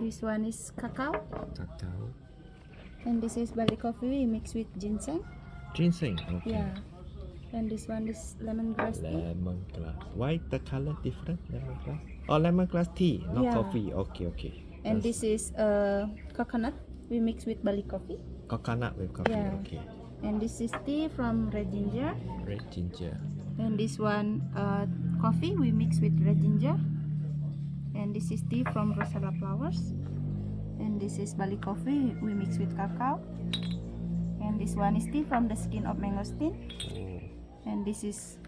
This one is cacao. Cacao. And this is Bali coffee we mix with ginseng. Ginseng. Okay. Yeah. And this one is lemongrass tea. Lemongrass. Why the color different? Lemongrass. Oh, lemongrass tea, not Yeah. coffee. Okay, okay. And That's this is coconut we mix with Bali coffee. coconut with coffee. Yeah. Okay. And this is tea from red ginger. Red ginger. And this one coffee we mix with red ginger. And this is tea from rosella flowers. And this is Bali coffee we mix with cacao. And this one is tea from the skin of mangosteen. Oh. And this is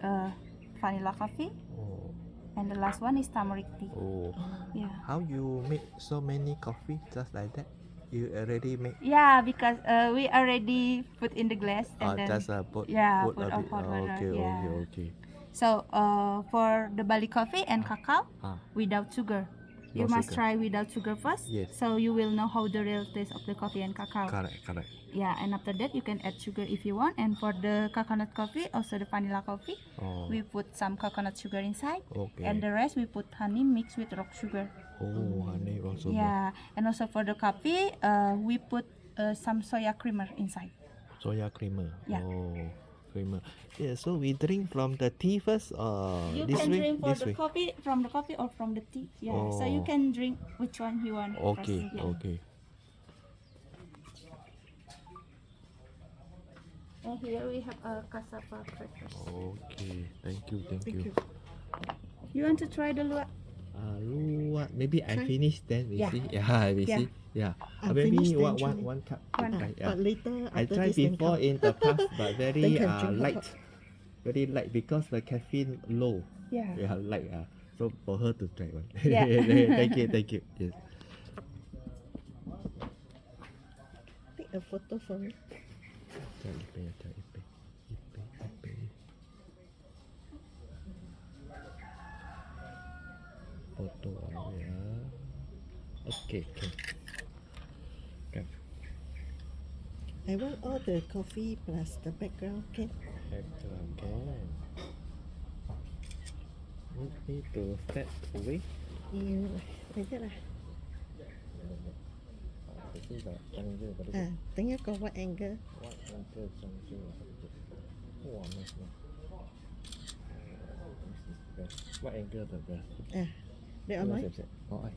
vanilla coffee. Oh. And the last one is turmeric tea. Oh. Yeah. How you make so many coffee just like that? You already make? Yeah, because we already put in the glass and then Just put, yeah, put put a on bit. hot water. Okay, Yeah. okay, okay. So for the Bali coffee and cacao Ah. without sugar. You No must sugar. try without sugar first. Yes. So you will know how the real taste of the coffee and cacao. Correct, correct. Yeah, and after that you can add sugar if you want. And for the coconut coffee, also the vanilla coffee, Oh. we put some coconut sugar inside. Okay. And the rest we put honey mixed with rock sugar. Oh, honey also. Yeah, and also for the coffee, we put some soya creamer inside. Soya creamer. Yeah. Oh, creamer. Yeah. So we drink from the tea first, or You this can way? drink for This the way. coffee from the coffee or from the tea. Yeah, so you Oh. can drink which one you want. Okay, first. Yeah. okay. And here we have a cassava crackers. Okay. Thank you, thank you. You want to try the luwak? Luwak. Maybe I Try. finish then we Yeah. see. Yeah, we Yeah. see. Yeah. I'll Maybe finish then one, try. one cup. One Try, cup. yeah. But later I after tried this then before come. in the past, but very Then can drink light. hot. Very light because the caffeine low. Yeah. Yeah, light. So for her to try one. Yeah. Thank you, thank you. Yes. Take a photo for me. Cari ipe, cari ipe. Ipe, ipe. Foto ya. Okay, okay. Kan. I want all the coffee plus the background. Okay. Background can. Need to step away. You like that lah. Cái là tăng dư vào đây. Tính có what angle. What angle tăng dư vào đây. Wow, nice one. What angle the best? Để ở máy. Có ai?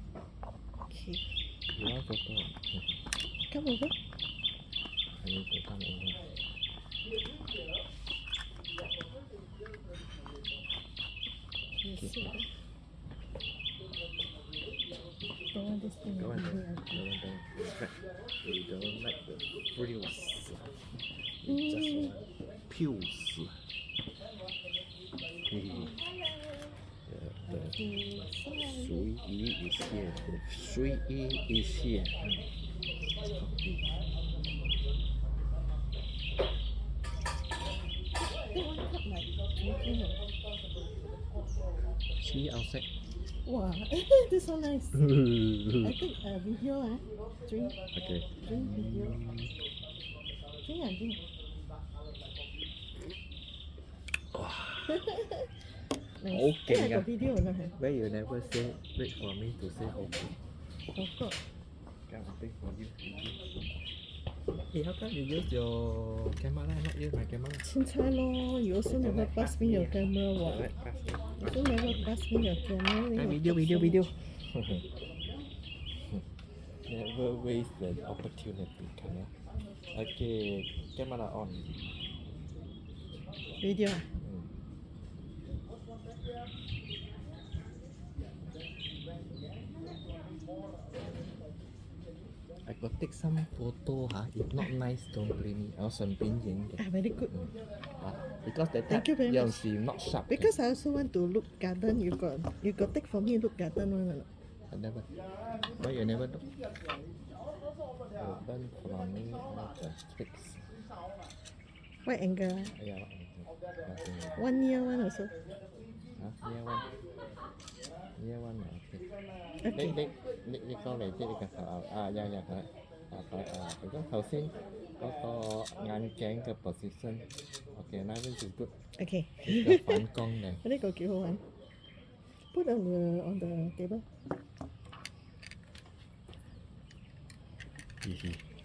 Okay. You want photo? Come over. I need to come over. You see that? Don't want this thing. Go on over then. here. We don't like the frills. We just want peels. The Okay, so sui yi is here. The sui yi is here. Coffee. that one cup like drinking. See outside. Wow, this so nice. I take a video. Drink, Okay. drink video. Drink drink. Nice. Okay, I yeah. got video now. Where you never say, wait for me to say okay. Of course. Come, I take for you. Hey, how come you use your camera, not use my camera? 现在咯, you also never pass me your camera. What? Alright, pass me. You also never pass me your camera. then you Video. talk so much. Never waste the opportunity, can I? Okay, camera on. Video. I got take some photo, if not nice, don't blame me. I was pinching. Very good. Because that Thank you very young much. see not sharp. Because I also want to look garden. You got take for me look garden one. or not? I never. Why you never do? Open from me the fix. What angle? Yeah. Nothing. 1 year one also. Near one. Near one. Okay. Okay.你過嚟啲你嘅頭佢咁頭先嗰個眼鏡嘅 position，OK， now this is good， Okay. 有反光嘅。呢個幾好玩。Put on the table. Easy.